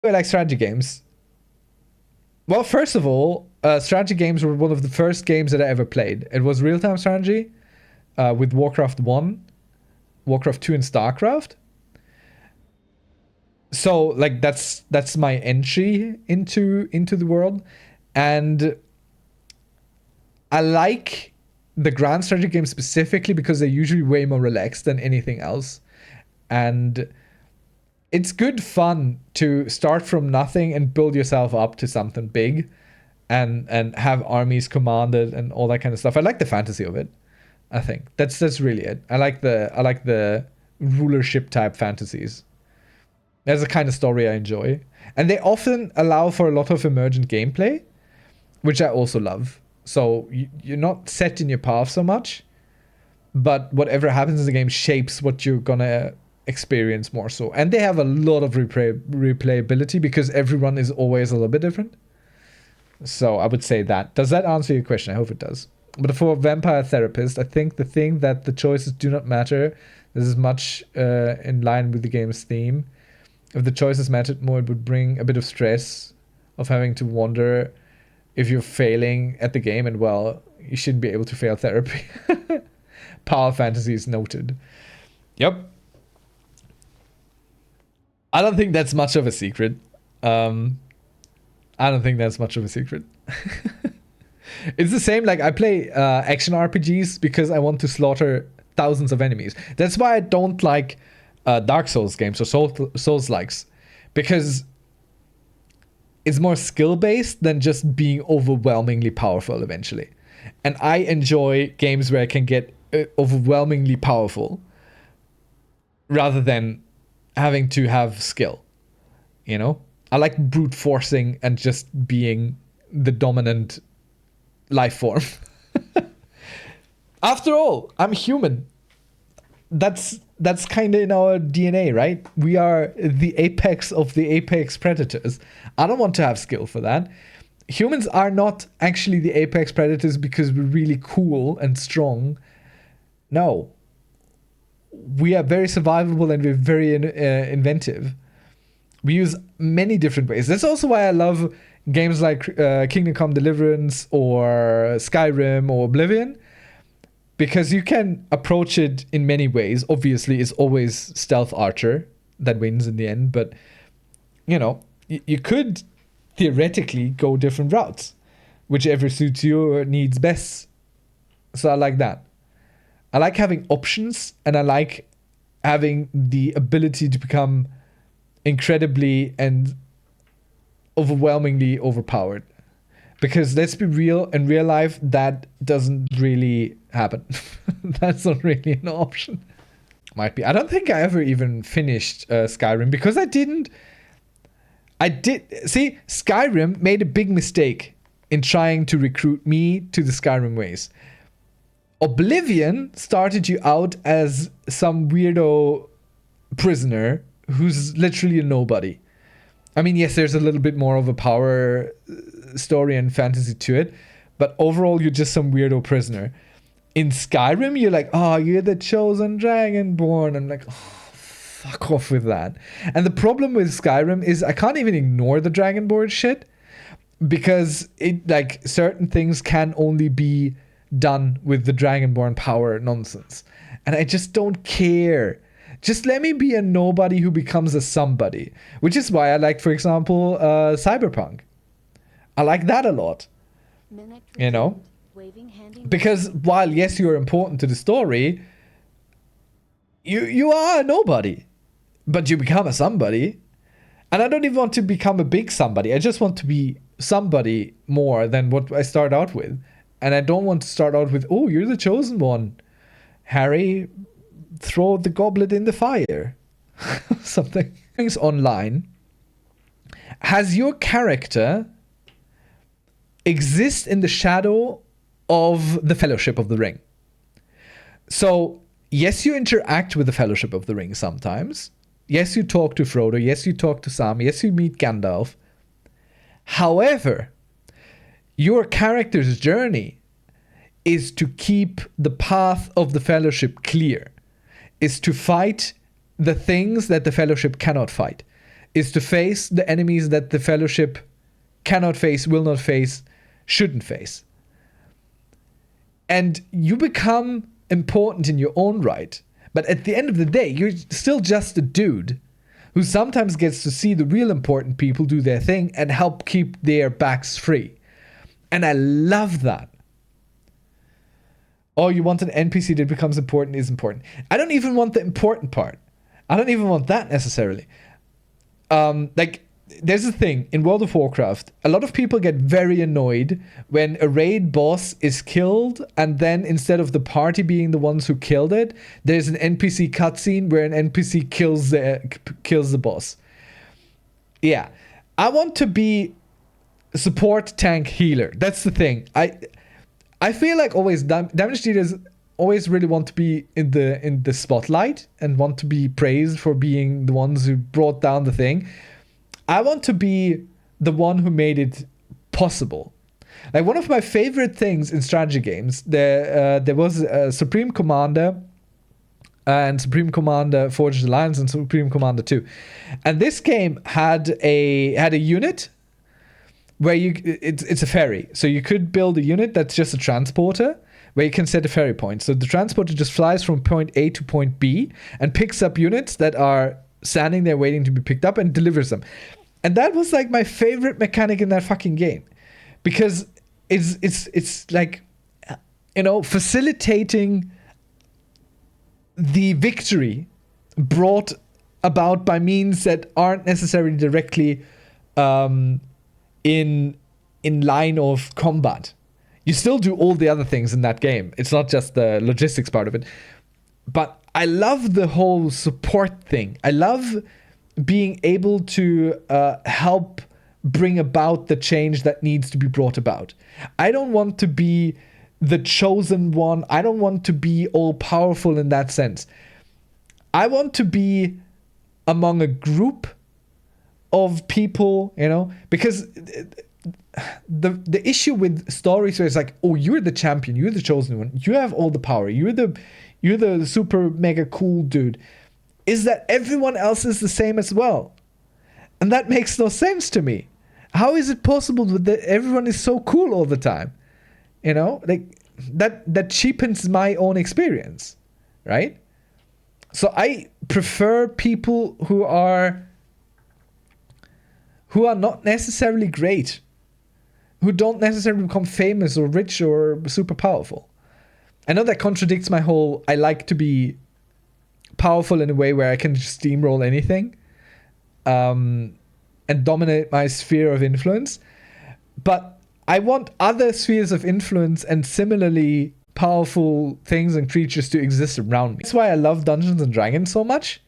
I like strategy games. Well, first of all, strategy games were one of the first games that I ever played. It was real-time strategy with Warcraft 1, Warcraft 2, and StarCraft. So like that's my entry into the world, and I like the grand strategy games specifically because they're usually way more relaxed than anything else, and it's good fun to start from nothing and build yourself up to something big, and have armies commanded and all that kind of stuff. I like the fantasy of it. I think that's really it. I like the rulership type fantasies. That's the kind of story I enjoy. And they often allow for a lot of emergent gameplay, which I also love. So you're not set in your path so much, but whatever happens in the game shapes what you're gonna experience more so. And they have a lot of replayability because everyone is always a little bit different. So I would say that. Does that answer your question? I hope it does. But for a vampire therapist, I think the thing that the choices do not matter. This is much in line with the game's theme. If the choices mattered more, it would bring a bit of stress of having to wonder if you're failing at the game, and well, you shouldn't be able to fail therapy. Power fantasy is noted. Yep. I don't think that's much of a secret. I don't think that's much of a secret. It's the same, like I play action RPGs because I want to slaughter thousands of enemies. That's why I don't like Dark Souls games or Souls likes, because it's more skill based than just being overwhelmingly powerful eventually. And I enjoy games where I can get overwhelmingly powerful rather than having to have skill. You know, I like brute forcing and just being the dominant life form. After all, I'm human. That's kind of in our DNA, right? We are the apex of the apex predators. I don't want to have skill for that. Humans are not actually the apex predators because we're really cool and strong. No. We are very survivable and we're very inventive. We use many different ways. That's also why I love games like Kingdom Come Deliverance or Skyrim or Oblivion, because you can approach it in many ways. Obviously, it's always stealth archer that wins in the end, but you know, you could theoretically go different routes, whichever suits your needs best. So I like that. I like having options, and I like having the ability to become incredibly and overwhelmingly overpowered. Because let's be real, in real life, that doesn't really happen. That's not really an option. Might be. I don't think I ever even finished Skyrim because I did. See, Skyrim made a big mistake in trying to recruit me to the Skyrim ways. Oblivion started you out as some weirdo prisoner who's literally a nobody. I mean, yes, there's a little bit more of a power story and fantasy to it, but overall, you're just some weirdo prisoner. In Skyrim, you're like, oh, you're the chosen dragonborn. I'm like, oh, fuck off with that. And the problem with Skyrim is I can't even ignore the dragonborn shit, because it, like, certain things can only be done with the dragonborn power nonsense. And I just don't care. Just let me be a nobody who becomes a somebody. Which is why I like, for example, Cyberpunk. I like that a lot. You know? Because while, yes, you're important to the story, you are a nobody. But you become a somebody. And I don't even want to become a big somebody. I just want to be somebody more than what I start out with. And I don't want to start out with, oh, you're the chosen one. Harry, throw the goblet in the fire. Something. Things online. Has your character exist in the shadow of the Fellowship of the Ring? So, yes, you interact with the Fellowship of the Ring sometimes. Yes, you talk to Frodo. Yes, you talk to Sam. Yes, you meet Gandalf. However, your character's journey is to keep the path of the Fellowship clear, is to fight the things that the Fellowship cannot fight, is to face the enemies that the Fellowship cannot face, will not face, shouldn't face. And you become important in your own right. But at the end of the day, you're still just a dude who sometimes gets to see the real important people do their thing and help keep their backs free. And I love that. Oh, you want an NPC that becomes important is important. I don't even want the important part. I don't even want that necessarily. Like, there's a thing in World of Warcraft. A lot of people get very annoyed when a raid boss is killed, and then instead of the party being the ones who killed it, there's an NPC cutscene where an NPC kills the boss. Yeah, I want to be support, tank, healer. That's the thing. I feel like always damage dealers always really want to be in the spotlight and want to be praised for being the ones who brought down the thing. I want to be the one who made it possible. Like, one of my favorite things in strategy games, there was a Supreme Commander and Supreme Commander Forged Alliance and Supreme Commander 2. And this game had a unit where it's a ferry. So you could build a unit that's just a transporter where you can set a ferry point. So the transporter just flies from point A to point B and picks up units that are standing there waiting to be picked up and delivers them. And that was like my favorite mechanic in that fucking game, because it's like, you know, facilitating the victory brought about by means that aren't necessarily directly in line of combat. You still do all the other things in that game. It's not just the logistics part of it. But I love the whole support thing. I love being able to help bring about the change that needs to be brought about. I don't want to be the chosen one. I don't want to be all powerful in that sense. I want to be among a group of people, you know, because the issue with stories where it's like, oh, you're the champion, you're the chosen one, you have all the power, you're the super mega cool dude, is that everyone else is the same as well. And that makes no sense to me. How is it possible that everyone is so cool all the time? You know, like that cheapens my own experience, right? So I prefer people who are not necessarily great, who don't necessarily become famous or rich or super powerful. I know that contradicts my whole, I like to be powerful in a way where I can just steamroll anything and dominate my sphere of influence. But I want other spheres of influence and similarly powerful things and creatures to exist around me. That's why I love Dungeons and Dragons so much,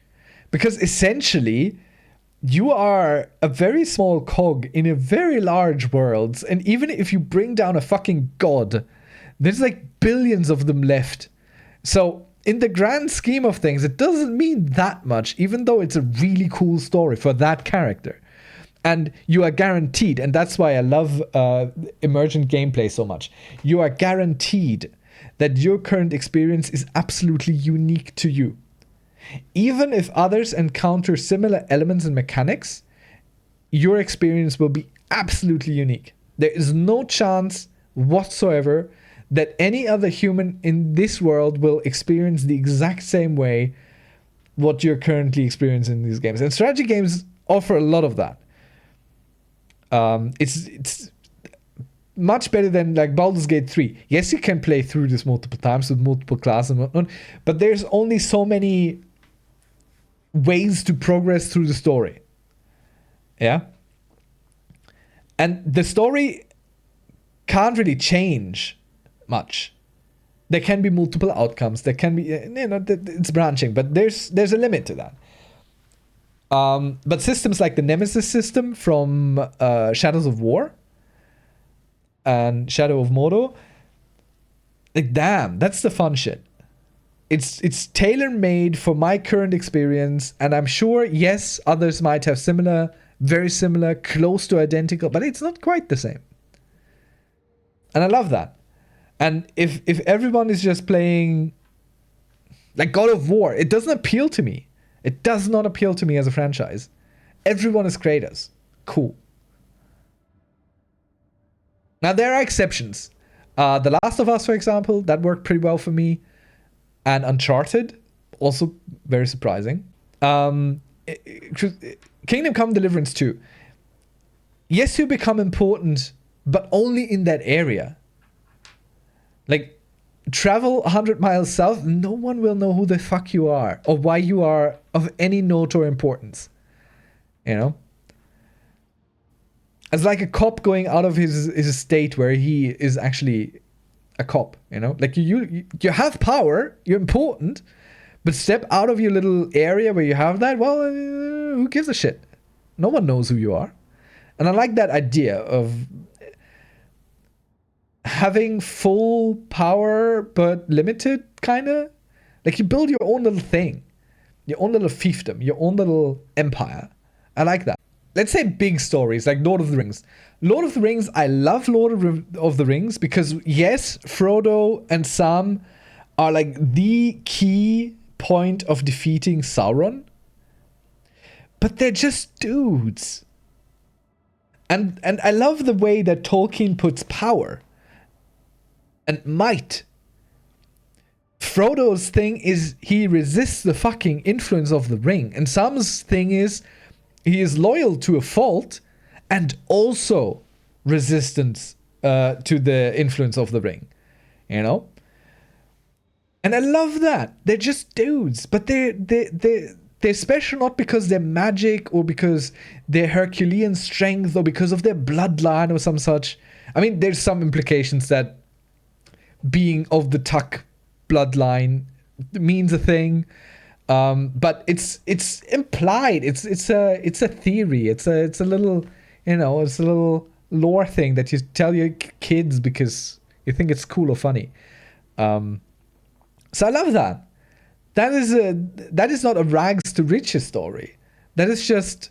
because essentially you are a very small cog in a very large world, and even if you bring down a fucking god, there's like billions of them left. So in the grand scheme of things, it doesn't mean that much, even though it's a really cool story for that character. And you are guaranteed, and that's why I love emergent gameplay so much, you are guaranteed that your current experience is absolutely unique to you. Even if others encounter similar elements and mechanics, your experience will be absolutely unique. There is no chance whatsoever that any other human in this world will experience the exact same way what you're currently experiencing in these games. And strategy games offer a lot of that. It's much better than like Baldur's Gate 3. Yes, you can play through this multiple times with multiple classes and whatnot, but there's only so many ways to progress through the story. Yeah? And the story can't really change much. There can be multiple outcomes. There can be, it's branching, but there's a limit to that. But systems like the Nemesis system from Shadows of War and Shadow of Mordor, like, damn, that's the fun shit. It's tailor-made for my current experience, and I'm sure, yes, others might have similar, very similar, close to identical, but it's not quite the same. And I love that. And if everyone is just playing like God of War, it doesn't appeal to me. It does not appeal to me as a franchise. Everyone is Kratos. Cool. Now, there are exceptions. The Last of Us, for example, that worked pretty well for me. And Uncharted, also very surprising. Kingdom Come Deliverance 2. Yes, you become important, but only in that area. Like, travel 100 miles south, no one will know who the fuck you are or why you are of any note or importance. You know? It's like a cop going out of his estate where he is actually a cop, you know? Like, you have power, you're important, but step out of your little area where you have that, well, who gives a shit? No one knows who you are. And I like that idea of having full power but limited, kind of. Like, you build your own little thing, your own little fiefdom, your own little empire. I like that. Let's say big stories like Lord of the Rings. Lord of the Rings, I love Lord of the Rings because, yes, Frodo and Sam are like the key point of defeating Sauron, but they're just dudes. And I love the way that Tolkien puts power and might. Frodo's thing is he resists the fucking influence of the ring, and Sam's thing is he is loyal to a fault and also resistance to the influence of the ring, you know? And I love that. They're just dudes, but they're special not because they're magic or because they're Herculean strength or because of their bloodline or some such. I mean, there's some implications that being of the Tuck bloodline means a thing. But it's implied. It's a theory. It's a little, you know, it's a little lore thing that you tell your kids because you think it's cool or funny. So I love that. That is not a rags to riches story. That is just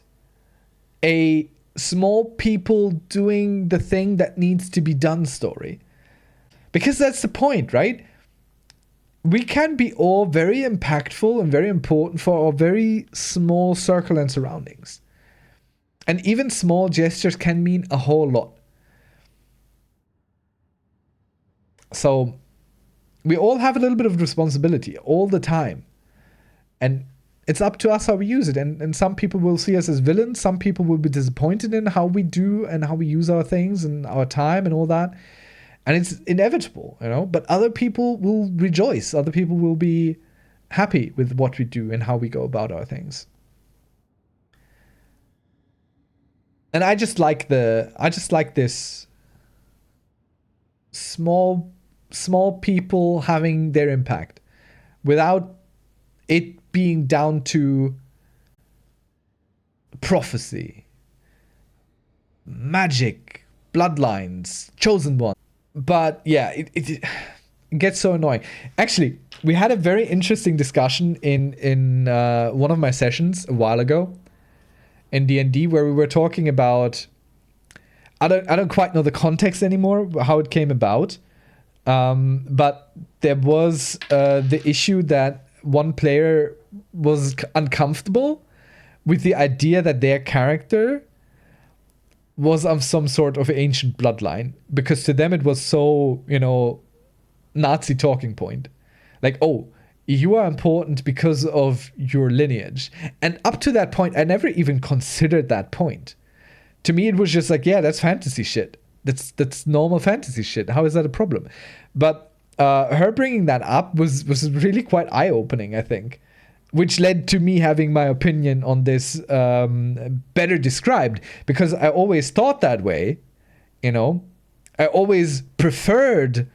a small people doing the thing that needs to be done story. Because that's the point, right? We can be all very impactful and very important for our very small circle and surroundings. And even small gestures can mean a whole lot. So we all have a little bit of responsibility all the time. And it's up to us how we use it. And some people will see us as villains. Some people will be disappointed in how we do and how we use our things and our time and all that. And it's inevitable, you know, but other people will rejoice. Other people will be happy with what we do and how we go about our things. And I just like this small people having their impact without it being down to prophecy, magic, bloodlines, chosen one. But yeah, it gets so annoying. Actually, we had a very interesting discussion in one of my sessions a while ago in D&D where we were talking about, I don't quite know the context anymore, how it came about. But there was the issue that one player was uncomfortable with the idea that their character was of some sort of ancient bloodline, because to them it was so, you know, Nazi talking point. Like, oh, you are important because of your lineage. And up to that point, I never even considered that point. To me, it was just like, yeah, that's fantasy shit. That's normal fantasy shit. How is that a problem? But her bringing that up was really quite eye-opening, I think. Which led to me having my opinion on this better described, because I always thought that way, you know. I always preferred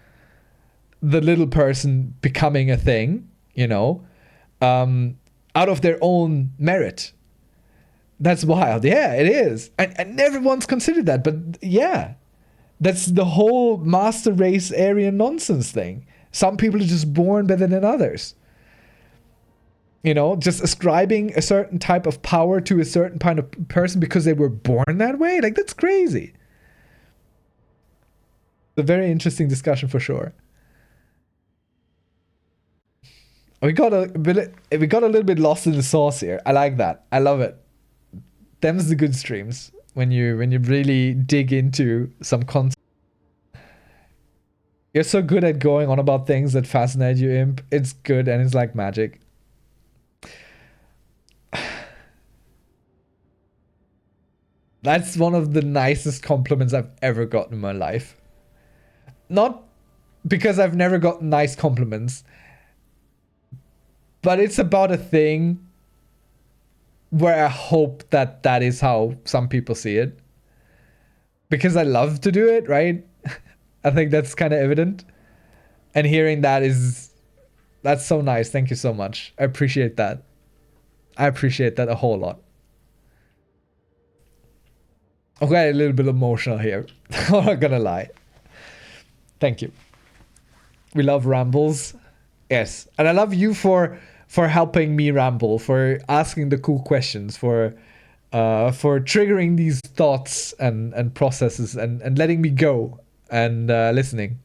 the little person becoming a thing, you know, out of their own merit. That's wild. Yeah, it is. I never once considered that, but yeah, that's the whole master race Aryan nonsense thing. Some people are just born better than others. You know, just ascribing a certain type of power to a certain kind of person because they were born that way. Like, that's crazy. A very interesting discussion for sure. We got a little bit lost in the sauce here. I like that. I love it. Them's the good streams when you really dig into some content. You're so good at going on about things that fascinate you, Imp. It's good and it's like magic. That's one of the nicest compliments I've ever gotten in my life. Not because I've never gotten nice compliments, but it's about a thing where I hope that that is how some people see it. Because I love to do it, right? I think that's kind of evident. And hearing that that's so nice. Thank you so much. I appreciate that. I appreciate that a whole lot. I got a little bit emotional here. I'm not gonna lie. Thank you. We love rambles. Yes. And I love you for helping me ramble, for asking the cool questions, for triggering these thoughts and processes and letting me go and listening.